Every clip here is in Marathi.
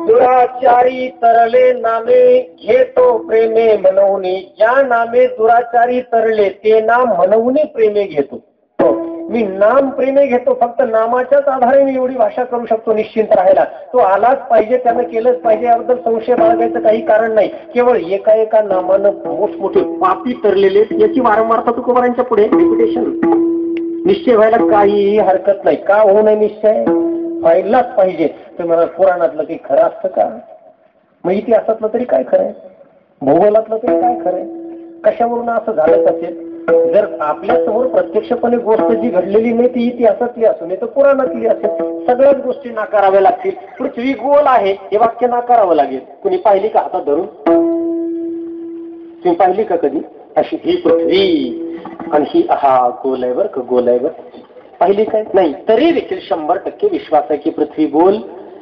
दुराचारी तरले नामे घेतो प्रेमे मनवणे, ज्या नामे दुराचारी तरले ते नाम मनवणे प्रेमे घेतो. मी नाम प्रेमे घेतो, फक्त नामाच्याच आधारे मी एवढी भाषा करू शकतो निश्चिंत राहायला. तो आलाच पाहिजे, त्यानं केलंच पाहिजे याबद्दल संशय बाळगायचं काही कारण नाही. केवळ एका एका नामानं मोठमोठे पापी तरलेले, याची वारंवारता तुकोबारांच्या पुढे रिपिटेशन. निश्चय व्हायला काहीही हरकत नाही. का होऊ नये निश्चय? व्हायलाच पाहिजे. तर मला पुराणातलं काही खरं असतं का? मग इतिहासातलं तरी काय खरंय, भूगोलातलं तरी काय खरंय? कशावरून असं झालंच असेल? जर आपल्या समोर प्रत्यक्षपणे गोष्ट जी घडलेली नाही ती इतिहासातली असू नये तर पुराणातली असेल, सगळ्याच गोष्टी नाकाराव्या लागतील. पृथ्वी गोल आहे हे वाक्य नाकारावं लागेल. कुणी पाहिली का हातात धरून? तुम्ही पाहिली का कधी अशी ही पृथ्वी आणि ही हा गोल आहे बर का, गोल आहे बर, पाहिली काय? नाही. तरी देखील 100% विश्वास आहे की पृथ्वी गोल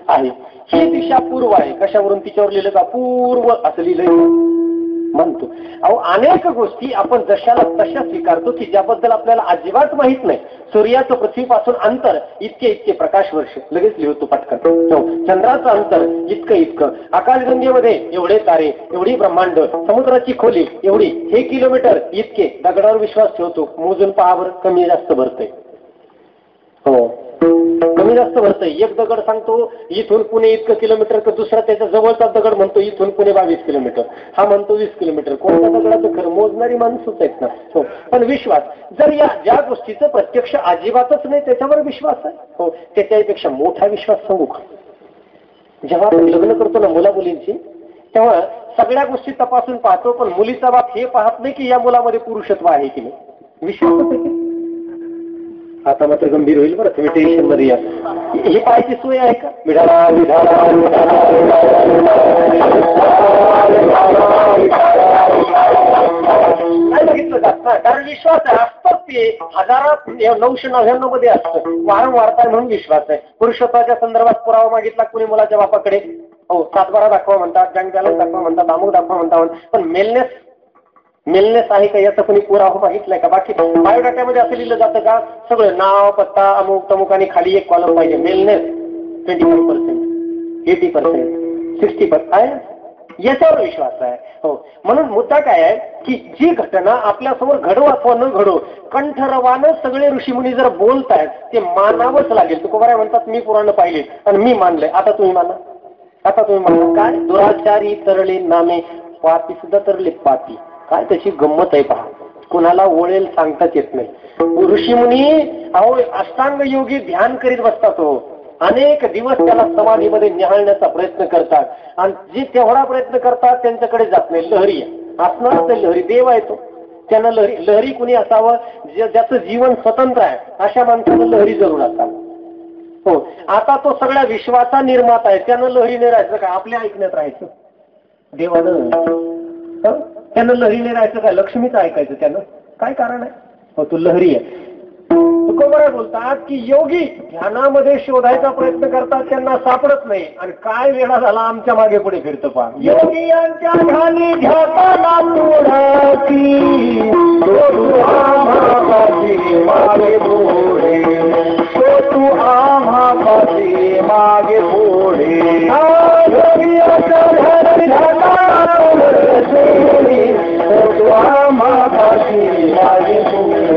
आहे. ही दिशा पूर्व आहे. कशावरून तिच्यावर लिहिलं का? पूर्व असं लिहिलंय म्हणतो. अहो अनेक गोष्टी आपण जशाला तशा स्वीकारतो की ज्याबद्दल आपल्याला अजिबात माहित नाही. सूर्याचं पृथ्वीपासून अंतर इतके इतके प्रकाश वर्ष, लगेच लिहितो पटकन. चंद्राचं अंतर इतकं इतकं, आकाशगंगेमध्ये एवढे तारे, एवढी ब्रह्मांड, समुद्राची खोली एवढी, हे किलोमीटर इतके. दगडावर विश्वास ठेवतो, मोजून पहा बरं, कमी जास्त भरतंय. हो, कमी जास्त भरतंय. एक दगड सांगतो इथून पुणे इतकं किलोमीटर, तर दुसरा त्याच्या जवळचा दगड म्हणतो इथून पुणे 22 किलोमीटर, हा म्हणतो 20 किलोमीटर. कोणत्या दगडाचं खरं? मोजणारी माणसंच आहेत ना. हो, पण विश्वास जर या ज्या गोष्टीचं प्रत्यक्ष अजिबातच नाही त्याच्यावर विश्वास आहे. हो, त्याच्यापेक्षा मोठा विश्वास सांगू का? जेव्हा आपण लग्न करतो ना मुला मुलींची, तेव्हा सगळ्या गोष्टी तपासून पाहतो, पण मुलीचा बाप हे पाहत नाही की या मुलामध्ये पुरुषत्व आहे की नाही. विश्वासच आहे की. आता मात्र गंभीर होईल बरं, तुम्ही टेन्शन मध्ये या. ही पाहायची सोय आहे का? विधाला विधाला काय बघितलं जात ना, कारण विश्वास आहे. असतात ते हजारात 999 मध्ये असतं. वारंवारता म्हणून विश्वास आहे. पुरुषत्वाच्या संदर्भात पुरावा मागितला कुणी मुलाच्या बापाकडे, हो 7-12 दाखवा म्हणतात, बँक बॅलन्स दाखवा म्हणतात, अमुक दाखवा म्हणतात, पण मेलनेस आहे का याचा कोणी पुरावा मागितलाय का? बाकी बायोडाटामध्ये असं लिहिलं जातं का? सगळं नाव, पत्ता, अमुक तमुक आणि खाली एक कॉलम पाहिजे. मेलनेस 25%, 80%, 60% आहे. याच्यावर विश्वास आहे. हो, म्हणून मुद्दा काय आहे की जी घटना आपल्या समोर घडो अथवा न घडो, कंठरवानं सगळे ऋषीमुनी जर बोलतायत ते मानावंच लागेल. तुकोबाराय म्हणतात मी पुराण पाहिले आणि मी मानलंय, आता तुम्ही माना. आता तुम्ही म्हणा काय? दुराचारी तरले नामे, पापी सुद्धा तरले पापी. काय त्याची गंमत आहे पहा. कुणाला ओळेल सांगताच येत नाही. ऋषीमुनी अहो अष्टांग योगी ध्यान करीत बसतात. हो, अनेक दिवस त्याला समाधीमध्ये निहाळण्याचा प्रयत्न करतात आणि जे तेवढा प्रयत्न करतात त्यांच्याकडे जात नाही. लहरी असणार ते लहरी, देव आहे तो. त्यानं लहरी कुणी असावं ज्याचं जीवन स्वतंत्र आहे, अशा माणसानं लहरी जरूर असावं. हो, आता तो सगळ्या विश्वाचा निर्माता आहे, त्यानं लहरीने राहायचं का? आपल्या ऐकण्यात राहायचं? देवानं त्यानं लहरीने राहायचं काय? लक्ष्मीचं ऐकायचं त्यानं? काय कारण आहे? हो, तो लहरी आहे. तुकोबाराय बोलतात की योगी ध्यानामध्ये शोधायचा प्रयत्न करतात, त्यांना सापडत नाही. आणि काय वेळा झाला आमच्या मागे पुढे फिरतं पहा. योगी यांच्या ध्यानी ध्याताना तोडाची, तू आम्हापाशी मागे पुढे, तू आम्हापाशी मागे पुढे. योगी यांच्या ध्यानी ध्याताना तोडाची, तू आम्हापाशी मागे पुढे,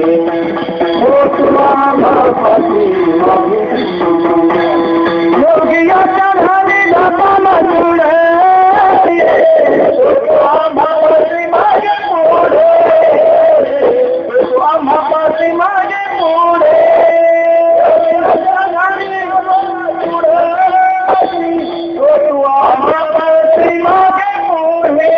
योगियाच्या ध्यानी ध्याताना जुळे, आम्हापाशी मागे पुढे, आम्हापाशी मागे पुढे, तू आम्हापाशी मागे पुढे,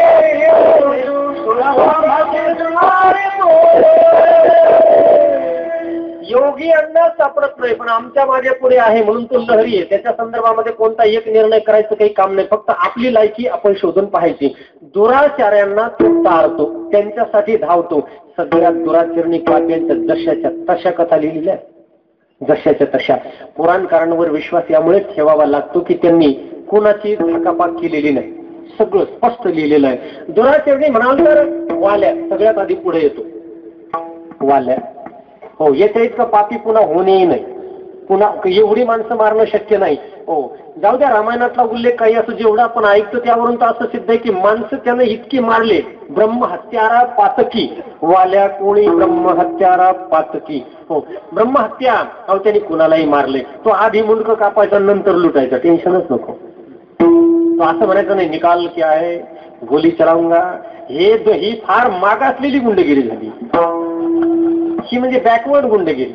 योगी यांना सापडत नाही, पण आमच्या मागे पुढे आहे म्हणून तो लहरी आहे. त्याच्या संदर्भामध्ये कोणता एक निर्णय करायचं काही काम नाही, फक्त आपली लायकी आपण शोधून पाहायची. दुराचार्यांना तो टाळतो, त्यांच्यासाठी धावतो. सगळ्या दुराचरणी पाप्यांच्या जशाच्या तशा कथा लिहिलेल्या. जशाच्या तशा. पुराणकारांवर विश्वास यामुळे ठेवावा लागतो की त्यांनी कोणाची थाकापाक केलेली नाही, सगळं स्पष्ट लिहिलेलं आहे. दुराचरणी म्हणाल तर वाल्या सगळ्यात आधी पुढे येतो. वाल्या हो, याच्या इतका पापी पुन्हा होणेही नाही, पुन्हा एवढी माणसं मारणं शक्य नाही. हो, जाऊ द्या, रामायणातला उल्लेख काही असो, जेवढा आपण ऐकतो त्यावरून तर असं सिद्ध आहे की माणसं त्यानं इतकी मारले. ब्रह्महत्यारा पातकी, वाल्या कोणी ब्रह्महत्यारा पातकी. हो, ब्रह्महत्या, अहो त्यांनी कुणालाही मारले. तो आधी मुंडकं कापायचा नंतर लुटायचा, टेन्शनच नको. तो असं म्हणायचं नाही निकाल क्या है गोली चलाऊंगा. ही फार मागासलेली गुंडगिरी झाली, ही म्हणजे बॅकवर्ड गुंडगिरी.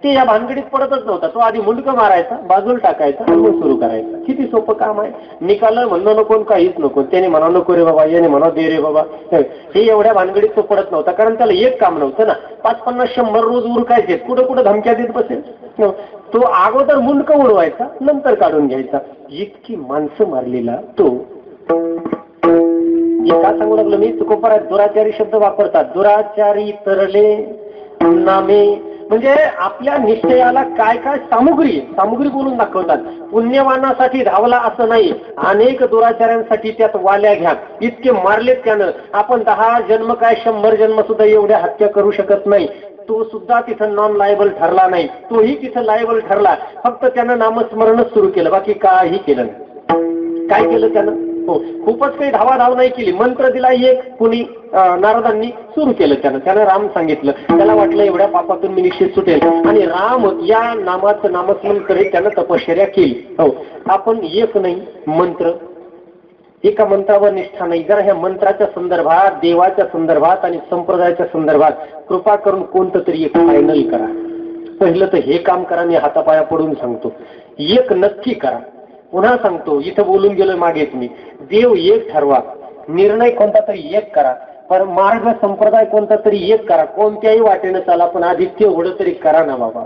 ते या भानगडीत पडतच नव्हता. तो आधी मुंडकं मारायचा, बाजूला टाकायचा आणि मग सुरू करायचा. किती सोपं काम आहे. निकाल म्हणणं नको, काहीच नको. त्याने म्हणा नको रे बाबा, याने म्हणा दे रे बाबा, हे एवढ्या भानगडीत तो पडत नव्हता. कारण त्याला एक काम नव्हतं ना, 550-100 रोज उरकायचे, कुठं कुठं धमक्या देत बसेल. तो अगोदर मुंडकं उडवायचा, नंतर काढून घ्यायचा. इतकी माणसं मारलेला तो. का सांगू लागलो मी, तुकोबराय दुराचारी शब्द वापरतात. दुराचारी तरले नामे, म्हणजे आपल्या निश्चयाला काय काय सामुग्री बोलून दाखवतात. पुण्यवानासाठी धावला असं नाही, अनेक दुराचार्यांसाठी त्यात वाल्या घ्या. इतके मारलेत त्यानं. आपण 10 जन्म काय 100 जन्म सुद्धा एवढ्या हत्या करू शकत नाही. तो सुद्धा तिथं नॉन लायबल ठरला नाही, तोही तिथं लायबल ठरला. फक्त त्यानं नामस्मरणच सुरू केलं, बाकी काही केलं नाही. काय केलं त्यानं? हो, खूपच काही धावाधाव नाही केली. मंत्र दिला एक, कुणी नारदांनी सुरू केलं. त्यानं राम सांगितलं. त्याला वाटलं एवढ्या पापातून मी निश्चित सुटेल, आणि राम या नामाचं नामस्मरण करीत त्यानं तपश्चर्या केली. हो, आपण एक नाही मंत्र, एका मंत्रावर निष्ठा नाही. जरा ह्या मंत्राच्या संदर्भात, देवाच्या संदर्भात आणि संप्रदायाच्या संदर्भात कृपा करून कोणतं तरी एक फायनल करा. पहिलं तर हे काम करा, मी हातापाया पडून सांगतो. एक नक्की करा. पुन्हा सांगतो, इथं बोलून गेलोय मागे तुम्ही, देव एक ठरवा, निर्णय कोणता तरी एक करा, पण मार्ग संप्रदाय कोणता तरी एक करा. कोणत्याही वाटेनं चाला, पण आधी तेवढं तरी करा ना बाबा.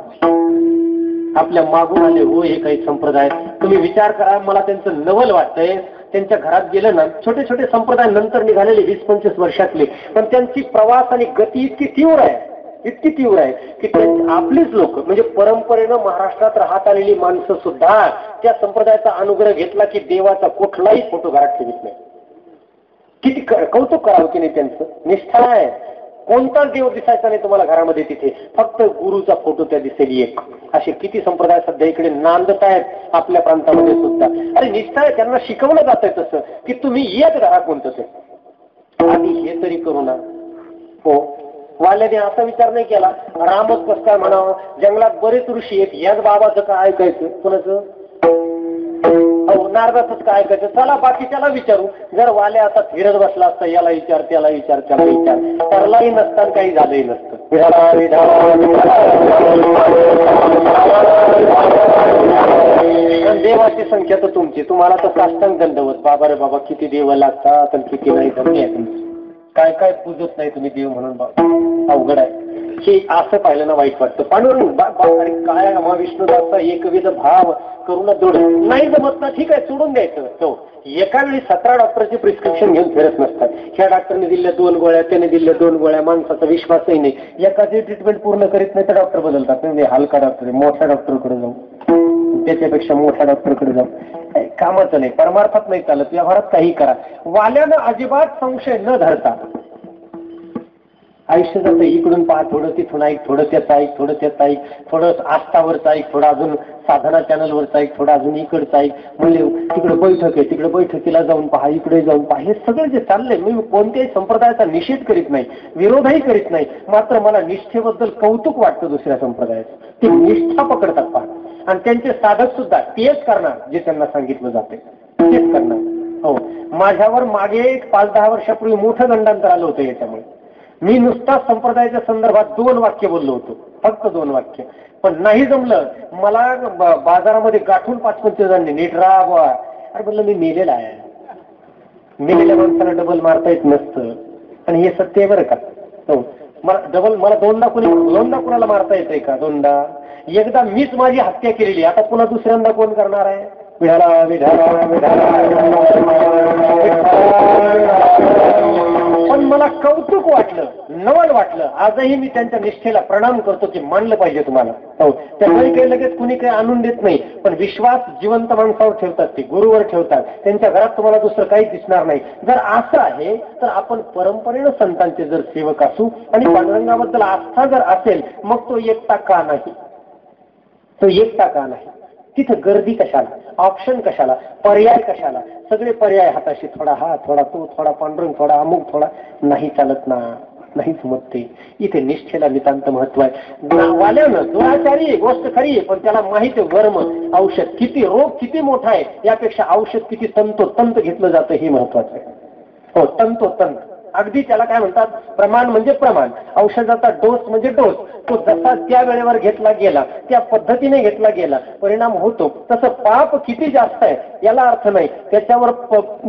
आपल्या मागून आले हो हे काही संप्रदाय, तुम्ही विचार करा. मला त्यांचं नवल वाटतंय. त्यांच्या घरात गेलं ना, छोटे छोटे संप्रदाय नंतर निघालेले 20-25 वर्षातले, पण त्यांची प्रवास आणि गती इतकी तीव्र आहे की आपलीच लोक, म्हणजे परंपरेनं महाराष्ट्रात राहत आलेली माणसं सुद्धा त्या संप्रदायाचा अनुग्रह घेतला की देवाचा कुठलाही फोटो घरात ठेवत नाही. किती कौतुक करावं की नाही त्यांचं. निष्ठा आहे. कोणताच देव दिसायचा नाही तुम्हाला घरामध्ये, तिथे फक्त गुरुचा फोटो त्या दिसेल एक. असे किती संप्रदाय सध्या इकडे नांदत आहेत आपल्या प्रांतामध्ये सुद्धा. अरे निष्ठा आहे, त्यांना शिकवलं जात आहे तसं की तुम्ही येत राहा कोणतं ते, आधी हे तरी करू ना. हो, वाल्याने असा विचार नाही केला रामच कसं काय म्हणावं, जंगलात बरेच ऋषी आहेत, याच बाबाचं काय ऐकायचं, कोणाचं नारदाचंच काय ऐकायचं. चला बाकीच्याला विचारू. जर वाल्या आता फिरत बसला असता, याला विचार त्याला विचार त्याला विचार, ठरलाही नसतं काही झालंही नसतं. देवाची संख्या तर तुमची, तुम्हाला तर साष्टांग दंडवत. बाबा रे बाबा, किती देव लागतात आणि किती नाही. काय काय पूजत नाही तुम्ही देव म्हणून, बाबा अवघड आहे. हे असं पाहिलं ना वाईट वाटतं. पांडुरंग काय महाविष्णूदासचा एकविध भाव करून जोड नाही जमत ना, ठीक आहे सोडून द्यायचं. तो एका वेळी 17 डॉक्टरची प्रिस्क्रिप्शन घेऊन फिरत नसतात. ह्या डॉक्टरने दिल्या 2 गोळ्या, त्याने दिल्या 2 गोळ्या, माणसाचा विश्वासही नाही. एकाची ट्रीटमेंट पूर्ण करीत नाही तर डॉक्टर बदलतात. म्हणजे हलका डॉक्टर, मोठ्या डॉक्टरकडे जाऊ, त्याच्यापेक्षा मोठ्या डॉक्टरकडे जाऊ, कामाचं नाही, परमार्थात नाही चालत. व्यवहारात काही करा. वाल्यानं अजिबात संशय न धरता आयुष्य जातं. इकडून पहा, थोडं तिथून ऐक, थोडं त्याचं ऐक, थोडं त्याचं ऐक, थोडं आस्थावरचं ऐक, थोडं अजून साधना चॅनलवरचं ऐक, थोडं अजून इकडचं ऐक. म्हणजे तिकडे बैठक आहे, तिकडे बैठकीला जाऊन पहा, इकडे जाऊन पहा. हे सगळं जे चाललंय, मी कोणत्याही संप्रदायाचा निषेध करीत नाही, विरोधही करीत नाही. मात्र मला निष्ठेबद्दल कौतुक वाटतं दुसऱ्या संप्रदायाचं. ते निष्ठा पकडतात पहा, आणि त्यांचे साधक सुद्धा तेच करणार जे त्यांना सांगितलं जाते, तेच करणार. हो, माझ्यावर मागे 5-10 वर्षापूर्वी मोठं दंडांतर आलं होतं याच्यामुळे. मी नुसता संप्रदायाच्या संदर्भात 2 वाक्य बोललो होतो, फक्त 2 वाक्य. पण नाही जमलं मला. बाजारामध्ये गाठून 5-25 जणांनी नीट राहा. अरे म्हणलं मी मेलेला आहे, मेलेल्या माणसाला डबल मारता येत नसतं, आणि हे सत्य आहे बरं का. हो, मला दोनदा कुणाला मारता येतंय का? दोनदा. एकदा मीच माझी हत्या केलेली, आता पुन्हा दुसऱ्यांदा कोण करणार आहे? विढाला विढाला विढाला पण मला कौतुक वाटलं, नवल वाटलं. आजही मी त्यांच्या निष्ठेला प्रणाम करतो की मानलं पाहिजे तुम्हाला. हो, त्या घरी काही लगेच कुणी काही आणून देत नाही, पण विश्वास जिवंत माणसावर ठेवतात, ते गुरुवर ठेवतात. त्यांच्या घरात तुम्हाला दुसरं काहीच दिसणार नाही. जर असं आहे तर आपण परंपरेनं संतांचे जर सेवक असू आणि पांडुरंगाबद्दल आस्था जर असेल, मग तो एकटा का नाही? तो एकटा का नाही? तिथं गर्दी कशाला, ऑप्शन कशाला, पर्याय कशाला? सगळे पर्याय हाताशी, थोडा हा, थोडा तो, थोडा पांडुरंग, थोडा अमुक, थोडा नाही चालत ना, नाही जमते. इथे निष्ठेला नितांत महत्व आहे. वाल्यानं दुराचारी गोष्ट खरी आहे, पण त्याला माहिती वर्म औषध किती, रोग किती मोठा आहे यापेक्षा औषध किती तंतोतंत घेतलं जातं हे महत्वाचं आहे. हो, तंतोतंत. अगदी त्याला काय म्हणतात, प्रमाण म्हणजे प्रमाण, औषधाचा डोस म्हणजे डोस. तो जसा त्या वेळेवर घेतला गेला, त्या पद्धतीने घेतला गेला, परिणाम होतो. तसं पाप किती जास्त आहे याला अर्थ नाही, त्याच्यावर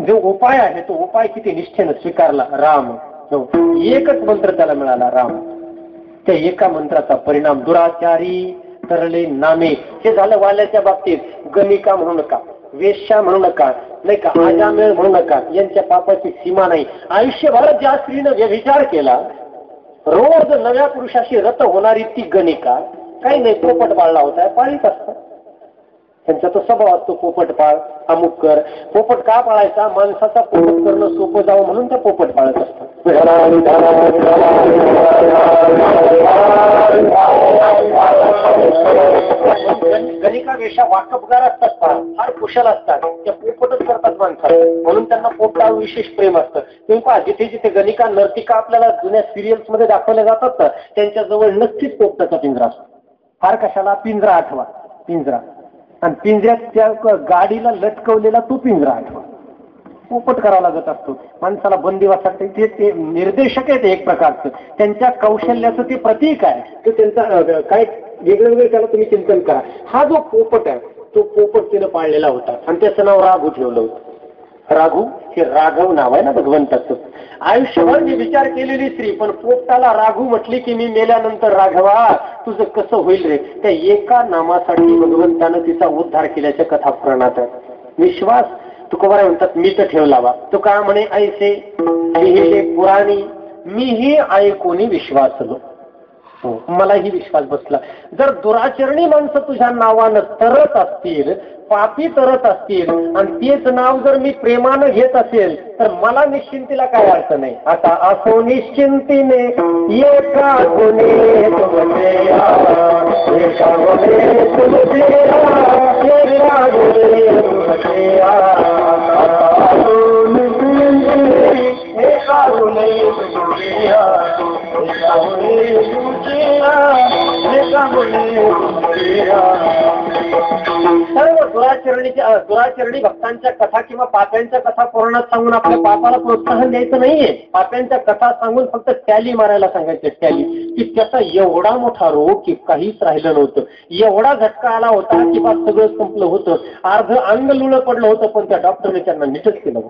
जो उपाय आहे तो उपाय किती निष्ठेनं स्वीकारला. राम, हो, एकच मंत्र त्याला मिळाला, राम. त्या एका मंत्राचा परिणाम दुराचारी तरले नामे. हे झालं वाल्याच्या बाबतीत. गणिका म्हणू नका, वेश्या म्हणू नका, नाही का, आजामेळ म्हणू नका, यांच्या पापाची सीमा नाही. आयुष्यभर ज्या स्त्रीनं व्यभिचार केला, रोज नव्या पुरुषाशी रत होणारी ती गणिका, काही नाही, पोपट पाळला होता, पाळीत असतं. त्यांचा तो स्वभाव असतो, पोपट पाळ, अमुक कर. पोपट का पाळायचा? माणसाचा पोपट करणं सोपं जावं म्हणून त्या पोपट पाळत असतात. गणिका वेशा वाकबगार असतात, फार कुशल असतात, त्या पोपटच करतात माणसाला, म्हणून त्यांना पोपटावर विशेष प्रेम असतं. तुम्ही पहा, जिथे जिथे गणिका नर्तिका आपल्याला जुन्या सिरियल्स मध्ये दाखवल्या जातात ना, त्यांच्याजवळ नक्कीच पोपटाचा पिंजरा असतो. फार कशाला, पिंजरा आठवा, पिंजरा. आणि पिंजऱ्यात त्या गाडीला लटकवलेला तो पिंजरा आठवा. पोपट करावा लागत असतो माणसाला बंदिवासात. ते निर्देशक आहेत एक प्रकारचं, त्यांच्या कौशल्याचं ते प्रतीक आहे. तो त्यांचा काय वेगळं वेगळं त्याला तुम्ही चिंतन करा. हा जो पोपट आहे तो पोपट तिनं पाळलेला होता आणि त्याचं नाव राघू ठेवलं होतं. राघू हे राघव नाव आहे ना भगवंताचं. आयुष्यभर जी विचार केलेली स्त्री, पण पोपटाला राघू म्हटली की मी मेल्यानंतर राघवा तुझं कसं होईल रे? त्या एका नामासाठी भगवंतानं तिचा उद्धार केल्याच्या कथा पुराणात आहे. विश्वास तुकोबारा म्हणतात, मी तर ठेवलावा. तो का म्हणे, ऐसे लिहिले पुराणी मीही ऐकूनी विश्वासलो. हो, मलाही विश्वास बसला. जर दुराचरणी माणसं तुझ्या नावानं तरत असतील, पापी तरत असतील, आणि तेच नाव जर मी प्रेमानं घेत असेल, तर मला निश्चिंतीला काय अडचण नाही. आता असो निश्चिंतीने एका गुणे तुमचे एका गुणे तुमचे एका गुणे तुमचे एका गुणे तुमचे एका गुणे तुमचे एका गुणे सर्व दुराचरणी भक्तांच्या कथा किंवा पाप्यांच्या कथा पुराणात सांगून आपल्या पापाला प्रोत्साहन द्यायचं नाहीये. पाप्यांच्या कथा सांगून फक्त टॅली मारायला सांगायचे, टॅली, की त्याचा एवढा मोठा रोग की काहीच राहिलं नव्हतं, एवढा झटका आला होता की बा सगळं संपलं होतं, अर्ध अंग लुळं पडलं होतं, पण त्या डॉक्टरने त्यांना नीटच केलं.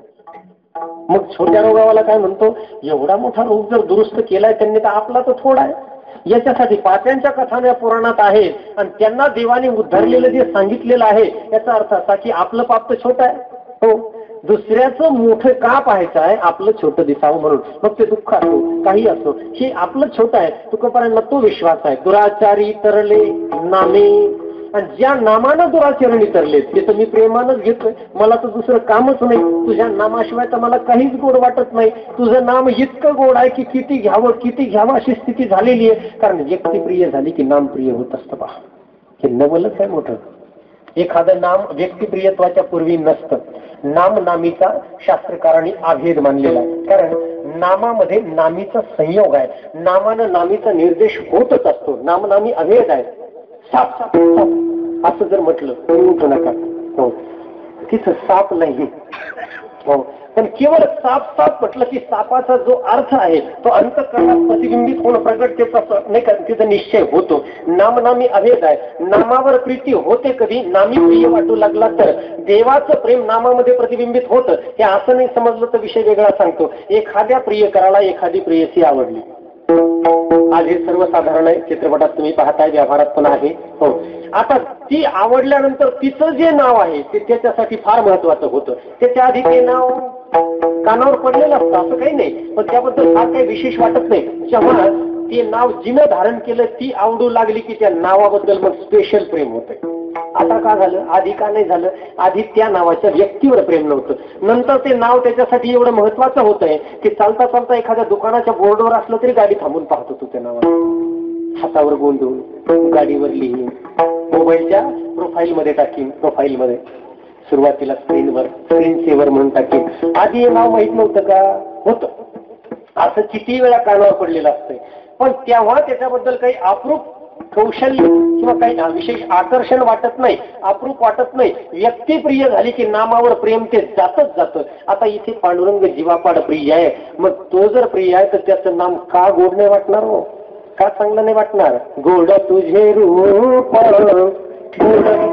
मग छोट्या रोगावाला काय म्हणतो, एवढा मोठा रोग जर दुरुस्त केलाय त्यांनी तर आपला तर थोडा आहे. याच्यासाठी पाप्यांच्या कथा पुराणात आहेत आणि त्यांना देवाने उद्धारलेलं जे सांगितलेलं आहे याचा अर्थ असा की आपलं पाप तर छोटं आहे. हो, दुसऱ्याचं मोठं का पाहायचं आहे, आपलं छोटं दिसावं म्हणून. मग ते दुःख असो काही असो, हे आपलं छोटं आहे. तुकोबारांना तो विश्वास आहे. दुराचारी तरले नामे, आणि ज्या नामानं दुराचरणी तरले ते तर मी प्रेमानच घेतोय, मला तर दुसरं कामच नाही. तुझ्या नामाशिवाय तर मला काहीच गोड वाटत नाही. तुझं नाम इतकं गोड आहे की किती घ्यावं अशी स्थिती झालेली आहे. कारण व्यक्ती प्रिय झाली की नाम प्रिय होत असतं. पहा, हे नवलच आहे मोठं. एखादं नाम व्यक्तिप्रियत्वाच्या पूर्वी नसतं. नाम नामीचा शास्त्रकारांनी अभेद मानलेला आहे. कारण नामामध्ये नामीचा संयोग आहे. नामानं नामीचा निर्देश होतच असतो. नामनामी अभेद आहे. साप साप साप असं जर म्हटलं तरी उठू नका. हो, तिथं साप नाही. हो, पण केवळ साप साप म्हटलं की सापाचा जो अर्थ आहे तो अंतःकरणात प्रतिबिंबित होणं, प्रगट नाही का, तिचा निश्चय होतो. नामनामी अभेद आहे. नामावर प्रीती होते कधी नामी प्रिय वाटू लागला तर. देवाचं प्रेम नामामध्ये प्रतिबिंबित होतं. हे असं नाही समजलं तर विषय वेगळा सांगतो. एखाद्या प्रियकराला एखादी प्रेयसी आवडली, आज हे सर्वसाधारण आहे, चित्रपटात तुम्ही पाहताय, व्यवहारात पण आहे. हो, आता ती आवडल्यानंतर तिचं जे नाव आहे ते त्याच्यासाठी फार महत्वाचं होतं. त्याच्या आधी ते नाव कानावर पडलेलं असतं असं काही नाही, पण त्याबद्दल फार काही विशेष वाटत नाही. जेव्हा ते नाव जिनं धारण केलं, ती आवडू लागली की त्या नावाबद्दल मग स्पेशल प्रेम होतंय. आता का झालं? आधी का नाही झालं? आधी त्या नावाच्या व्यक्तीवर प्रेम नव्हतं, नंतर ते नाव त्याच्यासाठी एवढं महत्वाचं होतंय की चालता चालता एखाद्या दुकानाच्या बोर्डवर असलं तरी गाडी थांबून पाहत होतो त्या नावाला, हातावर गोंधळून, गाडीवर लिहीन, मोबाईलच्या प्रोफाईल मध्ये टाकीन, प्रोफाईल मध्ये सुरुवातीला स्क्रीनवर स्क्रीन सेव्हर म्हणून टाकीन. आधी हे नाव माहित नव्हतं का? होतं. असं किती वेळा कानावर पडलेलं असतंय, पण तेव्हा त्याच्याबद्दल काही अप्रूप कौशल्य किंवा काही विशेष आकर्षण वाटत नाही, अप्रूप वाटत नाही. व्यक्ती प्रिय झाली की नामावर प्रेम ते जातच जातं. आता इथे पांडुरंग जीवापाड प्रिय आहे, मग तो जर प्रिय आहे तर त्याचं नाम का गोड नाही वाटणार? हो, का चांगलं नाही वाटणार? गोड तुझे रूप, गोड तुझे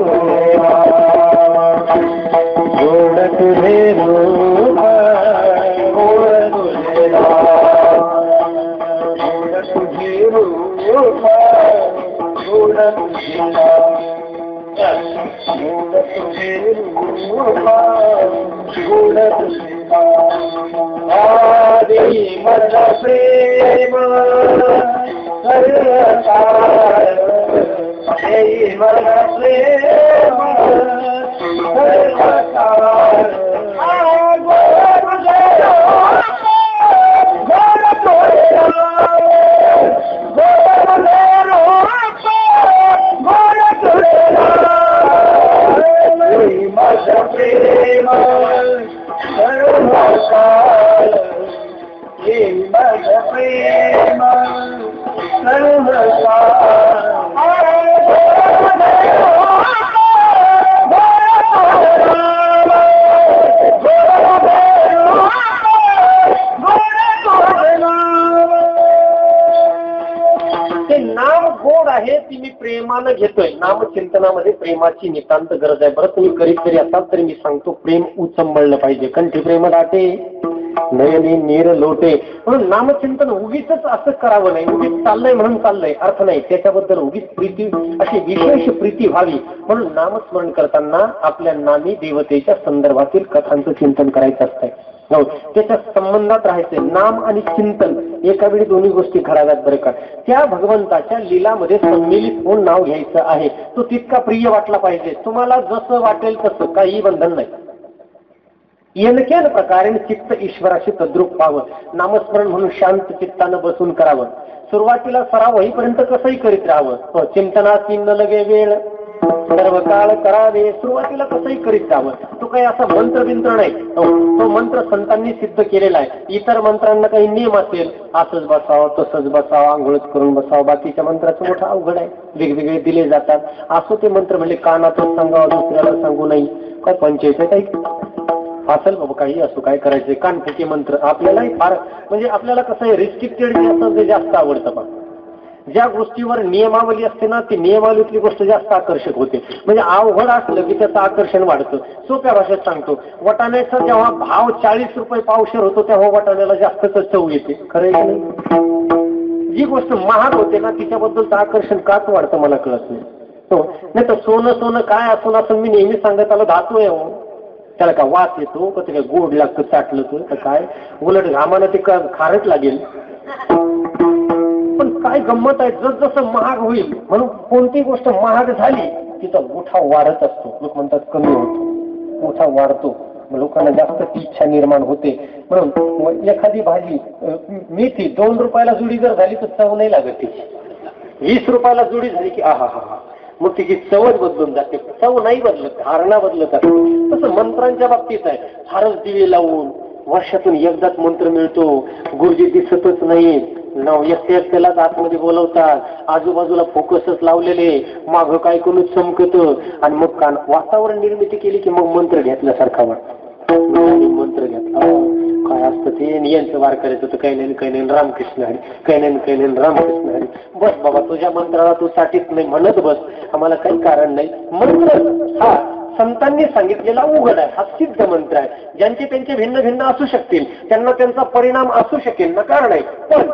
गोड तुझे रूप, गोड तुझे गोड तुझे रूप, गोड तुझे गोड तुझे रूप, गोड तुझे आदि मन प्रेम सर्वकाळ, देई मन प्रेम सर्वकाळ. प्रेमानं घेतोय. नामचिंतनामध्ये प्रेमाची नितांत गरज आहे. बरं, तुम्ही करीत तरी असाल तरी मी सांगतो, प्रेम उचंबळलं पाहिजे. कंठी प्रेम दाटे, नयनी नीर लोटे. म्हणून नामचिंतन उगीच असं करावं नाही, उगीच चाललंय म्हणून चाललंय अर्थ नाही. त्याच्याबद्दल उगीच प्रीती, अशी विशेष प्रीती व्हावी म्हणून नामस्मरण करताना आपल्या नामी देवतेच्या संदर्भातील कथांचं चिंतन करायचं असतंय. हो, त्याच्या संबंधात राहायचंय. नाम आणि चिंतन एका वेळी दोन्ही गोष्टी घडाव्यात बरं का. त्या भगवंताच्या लीलामध्ये सम्मिलित होऊन नाव घ्यायचं आहे. तो तितका प्रिय वाटला पाहिजे. तुम्हाला जसं वाटेल तसं, काही बंधन नाही. येनकेन प्रकारे चित्त ईश्वराशी तद्रूप व्हावं. नामस्मरण म्हणून शांत चित्तानं बसून करावं. सुरुवातीला सराव होईपर्यंत कसंही करीत राहावं. चिंतनाची न लगे वेळ, सर्व काळ करावे. सुरुवातीला कसंही करीत राहावं. तो काही असा मंत्र बिंत्र नाही. तो मंत्र संतांनी सिद्ध केलेला आहे. इतर मंत्रांना काही नियम असेल, असंच बसावं, तसंच बसावं, आंघोळच करून बसावं. बाकीच्या मंत्राचं मोठं अवघड आहे, वेगवेगळे दिले जातात. असं ते मंत्र म्हणजे कानातच सांगावं, दुसऱ्याला सांगू नाही. काय पंचायत आहे काही असेल बाबा, काही असो, काय करायचंय. कानफुके मंत्र आपल्यालाही फार, म्हणजे आपल्याला कसं आहे, रिस्ट्रिक्टेड जे असतं ते जास्त आवडतं. पण ज्या गोष्टीवर नियमावली असते ना, ती नियमावलीतली गोष्ट जास्त आकर्षक होते. म्हणजे अवघड असलं की त्याचं आकर्षण वाढतं. सोप्या भाषेत सांगतो, वाटाण्याचा जेव्हा भाव 40 रुपये पावशेर होतो तेव्हा वाटाण्याला जास्तच चव येते. खरं आहे की नाही? जी गोष्ट महाग होते ना तिच्याबद्दलचं आकर्षण काच वाढतं मला कळत नाही. हो, नाही तर सोनं काय असून असं मी नेहमी सांगत आलो, धातू आहे. हो, त्याला का वास येतो का, ते काय गोड लागतं चाटलं तर काय, उलट घामानं ते खारट लागेल. पण काय गंमत आहे, जसं महाग होईल म्हणून कोणती गोष्ट महाग झाली तिचा उठाव वाढत असतो. लोक म्हणतात कमी होतो, उठाव वाढतो, लोकांना जास्त इच्छा निर्माण होते. म्हणून एखादी भाजी, मेथी 2 रुपयाला जुडी जर झाली तर चव नाही लागत तिची. 20 रुपयाला जुडी झाली की आहा हा हा, मग तिची चवच बदलून जाते. चव नाही बदलत, धारणा बदलत असते. तसं मंत्रांच्या बाबतीत आहे. फारच दिवे लावून वर्षातून एकदाच मंत्र मिळतो, गुरुजी दिसतच नाही, एकट्यालाच आतमध्ये बोलवतात, आजूबाजूला फोकसच लावलेले, मागं काय करून चमकतं, आणि मग वातावरण निर्मिती केली की मग मंत्र घेतल्यासारखा वाटतं. मंत्र घेतला काय असतं ते, यांचं वार करायचं तर काही नाही रामकृष्ण हरी, काही नाही रामकृष्ण हरी. बस बाबा, तुझ्या मंत्राला तू साठीच नाही म्हणत बस, आम्हाला काही कारण नाही. मंत्र हा संतांनी सांगितलेला उघड आहे, हा सिद्ध मंत्र आहे. ज्यांचे त्यांचे भिन्न भिन्न असू शकतील, त्यांना त्यांचा परिणाम असू शकेल, नकार नाही. पण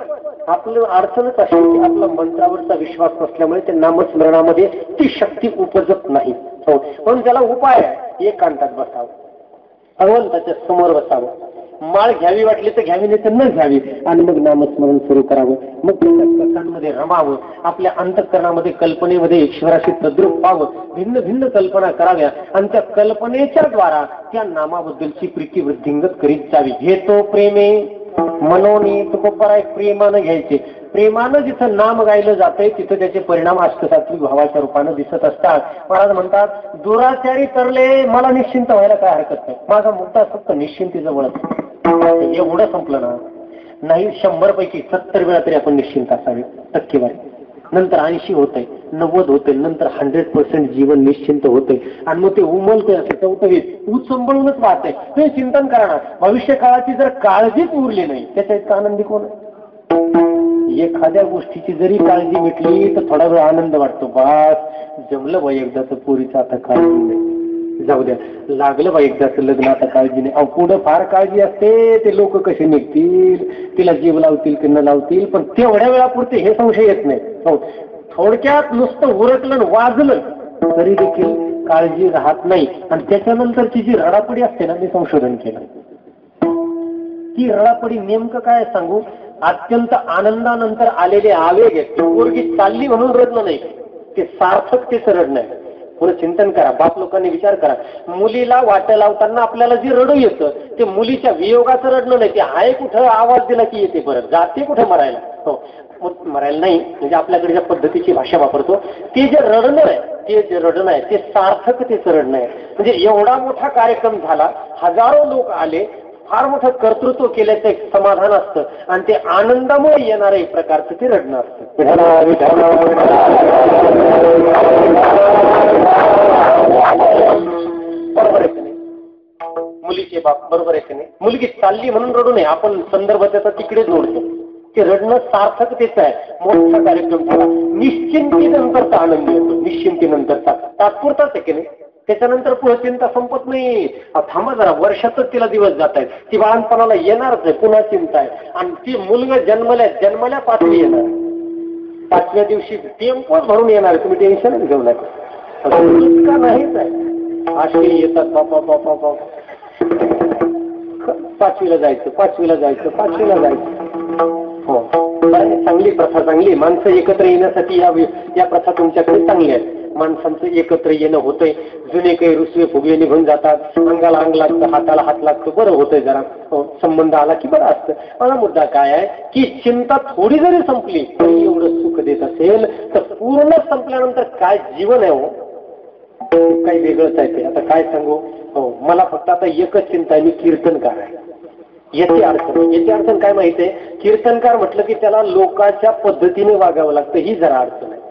आपलं अडचणच अशी की आपला मंत्रावरचा विश्वास नसल्यामुळे त्या नामस्मरणामध्ये ती शक्ती उपजत नाही. म्हणून त्याला उपाय आहे, एकांतात बसावं, भगवंताच्या समोर बसावं, माळ घ्यावी वाटली तर घ्यावी, नाही तर न घ्यावी, आणि मग नामस्मरण सुरू करावं. मग त्याच्या कथांमध्ये रमावं, आपल्या अंतःकरणामध्ये कल्पनेमध्ये ईश्वराशी तद्रूप पाहावं, भिन्न भिन्न कल्पना कराव्या, आणि त्या कल्पनेच्या द्वारा त्या नामाबद्दलची प्रीती वृद्धिंगत करीत जावी. घेतो प्रेमे मनोनी तुकोपराय, प्रेमानं घ्यायचे. प्रेमानं जिथं नाम गायलं जातंय तिथं त्याचे परिणाम अष्टसात्विक भावाच्या रूपानं दिसत असतात. महाराज म्हणतात, दुराचारी तरले, मला निश्चिंत व्हायला काय हरकत नाही, माझा मुद्दा फक्त निश्चिंतीजवळ एवढं संपलं ना. नाही 100 पैकी 70 वेळा तरी आपण निश्चिंत असावे, टक्केवारी. नंतर 80 होतंय, 90 होतंय, नंतर 100% जीवन निश्चिंत होतंय, आणि मग ते उमलतंय, असं चौथवीत उचंबळूनच वाहतंय. ते चिंतन करा ना, भविष्य काळाची जर काळजीच उरली नाही, त्याच्या इतका आनंदी कोण आहे? एखाद्या गोष्टीची जरी काळजी मिटली तर थोडा वेळ आनंद वाटतो, बास जमलं बाई एकदाच पोरीचं, आता काळजी नाही, जाऊ द्या, लागलं बाई एकदाच लग्न, आता काळजी नाही. अहो पुढं फार काळजी असते, ते लोक कसे निघतील, तिला जीव लावतील की न लावतील, पण तेवढ्या वेळापुरते हे संशय येत नाही. हो, थोडक्यात नुसतं उरकलं वाजलं तरी देखील काळजी राहत नाही. आणि त्याच्यानंतरची जी रडापडी असते ना, मी संशोधन केलं, ती रडापडी नेमकं काय सांगू, अत्यंत आनंदानंतर आलेले आवेग आहेत. ती पोरगी चालली म्हणून रडणं नाही, ते सार्थकतेचं रडणं आहे. पुढे चिंतन करा, बाप लोकांनी विचार करा, मुलीला वाट लावताना आपल्याला जे रडू येतं ते मुलीच्या वियोगाचं रडणं नाही, ते आहे कुठं आवाज दिला की येते, परत जाते कुठं मरायला. हो, मरायला नाही, म्हणजे आपल्याकडे ज्या पद्धतीची भाषा वापरतो, ते जे रडणं आहे, ते जे रडणं आहे ते सार्थकतेचं रडणं आहे. म्हणजे एवढा मोठा कार्यक्रम झाला, हजारो लोक आले, फार मोठं कर्तृत्व केल्याचं एक समाधान असतं, आणि ते आनंदामुळे येणारं एक प्रकारचं ते रडणं असतं. बरोबर आहे की नाही? मुलीचे बाप, बरोबर आहे की नाही? मुलगी चालली म्हणून रडू नये, आपण संदर्भ त्याचा तिकडे जोडतो. ते रडणं सार्थकतेचं आहे. मोठा कार्यक्रम झाला, निश्चिंतीनंतरचा आनंद येतो, निश्चिंतीनंतरचा तात्पुरताच आहे की नाही? त्याच्यानंतर पुढे चिंता संपत नाही. थांबा जरा, वर्षातच तिला दिवस जात आहेत, ती बाळणपणाला येणारच आहे, पुन्हा चिंता आहे. आणि ती मुलगा जन्मल्या 5वी येणार, 5व्या दिवशी टेम्पोच भरून येणार, तुम्ही टेन्शन घेऊ नका. इतका नाहीच आहे, असे येतात बापा बापा बापा, 5वीला जायचं, 5वीला जायचं, 5वीला जायचं. हो, चांगली प्रथा, चांगली माणसं एकत्र येण्यासाठी या प्रथा तुमच्याकडे चांगल्या आहेत. माणसांचं एकत्र येणं होतंय, जुने काही रुसवे फुगवे निघून जातात, अंगाला अंग लागतं, हाताला हात लागतो, बरं होतंय जरा, संबंध आला की बरं असतं. मला मुद्दा काय आहे की चिंता थोडी जरी संपली तरी एवढं सुख देत असेल तर पूर्ण संपल्यानंतर काय जीवन आहे हो, काही वेगळंच आहे ते. आता काय सांगू, हो, मला फक्त आता एकच चिंता आहे, मी कीर्तनकार आहे. याची अडचण काय माहितीये, कीर्तनकार म्हटलं की त्याला लोकांच्या पद्धतीने वागावं लागतं, ही जरा अडचण आहे.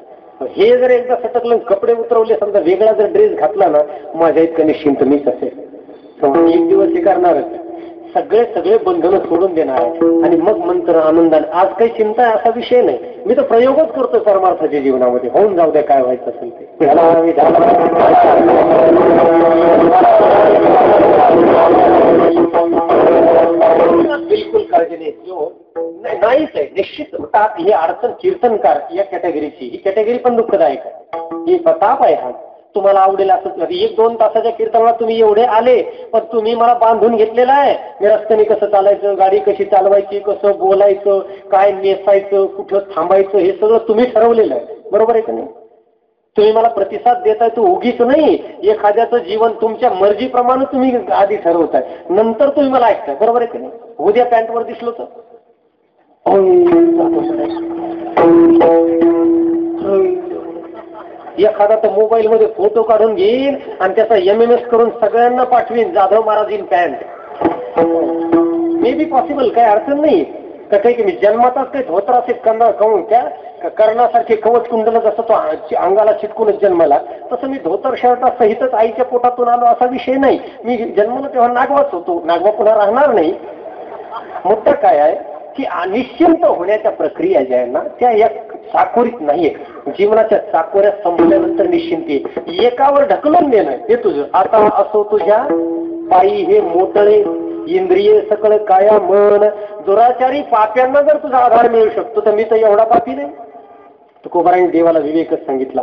हे जर एकदा सटकलं, कपडे उतरवले, समजा वेगळा जर ड्रेस घातला ना, माझ्या इतकं निश्चिंत मीच असेल. एक दिवस हे करणारच, सगळे बंधनं सोडून देणार आहे, आणि मग मंत्र आनंदाने. आज काही चिंता असा विषय नाही, मी तर प्रयोगच करतो परमार्थाच्या जीवनामध्ये, होऊन जाऊ द्या काय व्हायचं असेल ते. बिलकुल काळजी नाही, नाहीच आहे निश्चित. ही अडचण कीर्तनकार या कॅटेगरीची, ही कॅटेगरी पण दुःखदायक आहे, ही प्रताप आहे. हा तुम्हाला आवडेल असंच नाही, 1-2 तासाच्या कीर्तनाला तुम्ही एवढे आले, पण तुम्ही मला बांधून घेतलेला आहे, मी रस्त्याने कसं चालायचं, गाडी कशी चालवायची, कसं बोलायचं, काय नेसायचं, कुठं थांबायचं, हे सगळं तुम्ही ठरवलेलं आहे. बरोबर आहे का नाही? तुम्ही मला प्रतिसाद देताय तो उगीच नाही, एखाद्याचं जीवन तुमच्या मर्जीप्रमाणे तुम्ही आधी ठरवताय, नंतर तुम्ही मला ऐकताय. बरोबर आहे की नाही? उद्या पॅन्टवर दिसलो तर एखादा तर मोबाईल मध्ये फोटो काढून घेईन आणि त्याचा MMS करून सगळ्यांना पाठवीन, Jadhav Maharaj in pant. May be possible, काय अडचण नाही. काही की मी जन्मातच काही धोतर असे कहून त्या कर्णासारखे कवच कुंडल जसं तो अंगाला चिटकूनच जन्माला, तसं मी धोतर शर्टा सहितच आईच्या पोटातून आलो असा विषय नाही. मी जन्मलो तेव्हा नागवाच होतो, नागवा पुन्हा राहणार नाही. मुद्दा काय आहे की अनिश्चिंत होण्याच्या प्रक्रिया ज्या आहे ना, त्या या चाकोरीत नाहीये. जीवनाच्या चाकोऱ्या संपल्यानंतर निश्चिंती, एकावर ढकलून देणं हे तुझं. आता असो तुझ्या पायी हे मोटळे इंद्रिय सकळ काया मन. दुराचारी पाप्यांना जर तुझा आधार मिळू शकतो तर मी तर एवढा पापी नाही. तुकोबारांनी देवाला विवेकच सांगितला.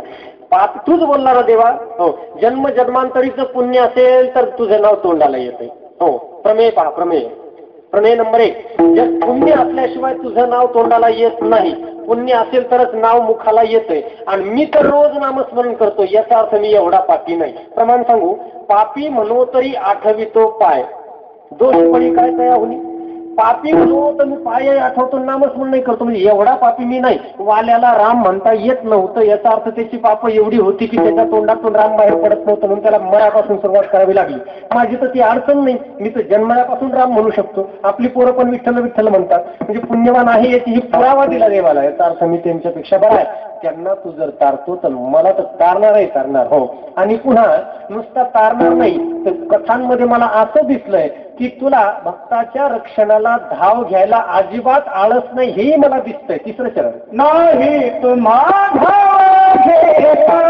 पाप तूच बोलला ना देवा, हो, जन्म जन्मांतरीचं पुण्य असेल तर तुझं नाव तोंडाला येतंय. हो, प्रमेय पहा, प्रमेय नंबर 1, जर पुण्य असल्याशिवाय तुझं नाव तोंडाला येत नाही. पुण्य असेल तरच नाव मुखाला येतंय. आणि मी तर रोज नामस्मरण करतो, याचा अर्थ मी एवढा पापी नाही. प्रमाण सांगू, पापी म्हणू तरी आठवितो पाय, दोषपणी काय तया होणी. पापी म्हणू तर मी पाय आठवतो, नामस्मरण नाही करतो, म्हणजे एवढा पापी मी नाही. वाल्याला राम म्हणता येत नव्हतं, याचा अर्थ त्याची पाप एवढी होती की त्याच्या तोंडातून राम बाहेर पडत नव्हतं, म्हणून त्याला मरापासून सुरुवात करावी लागली. माझी तर ती अडचण नाही, मी तर जन्मल्यापासून राम म्हणू शकतो. आपली पोरं पण विठ्ठल विठ्ठल म्हणतात, म्हणजे पुण्यवान आहे याची ही पुरावा दिला देवाला. याचा अर्थ मी त्यांच्यापेक्षा बरा आहे. त्यांना तू जर तारतो तर मला तर तारणार. हो, आणि पुन्हा नुसता तारणार नाही तर कथांमध्ये मला असं दिसलंय की तुला भक्ताच्या रक्षणाला धाव घ्यायला अजिबात आळस नाही, हेही मला दिसतंय. तिसरं चरण, नाही तुम्हा धाव घेता,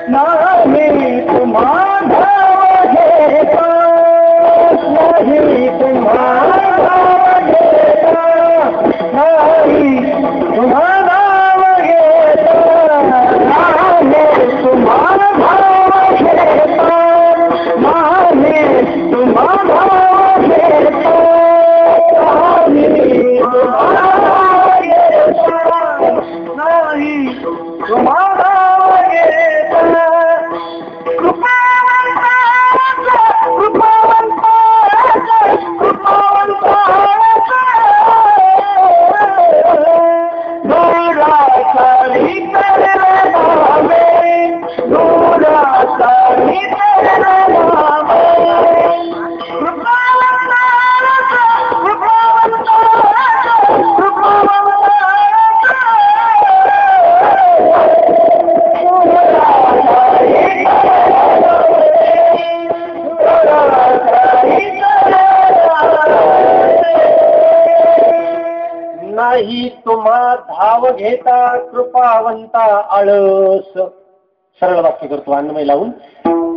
नाही तुम्हा धाव घेता, नाही तुम्हा धाव घेता, नाही तुम्हा धाव घेता, नाही तुम्हा धाव घेता, नाही तुम्हा धाव घेता, नाही तुम्हाला नाही तुम्हा धाव घेता कृपावंता आळस. सरळ वाक्य करतो अन्वय लावून.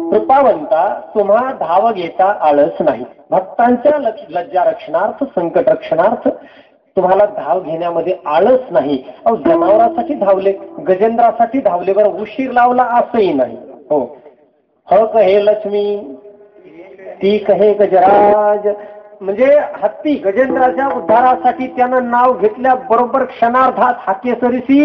कृपावंता तुम्हा धाव घेता आळस नाही. भक्तांच्या लज्जा रक्षणार्थ, संकट रक्षणार्थ तुम्हाला धाव घेण्यामध्ये आळस नाही. अहो, जनावरासाठी धावले, गजेंद्रासाठी धावले, बरं उशीर लावला असंही नाही. हो, ह कहे लक्ष्मी ती कहे गजराज. म्हणजे हत्ती गजेंद्राच्या उद्धारासाठी त्यानं नाव घेतल्याबरोबर क्षणार्धात हाकेसरीसी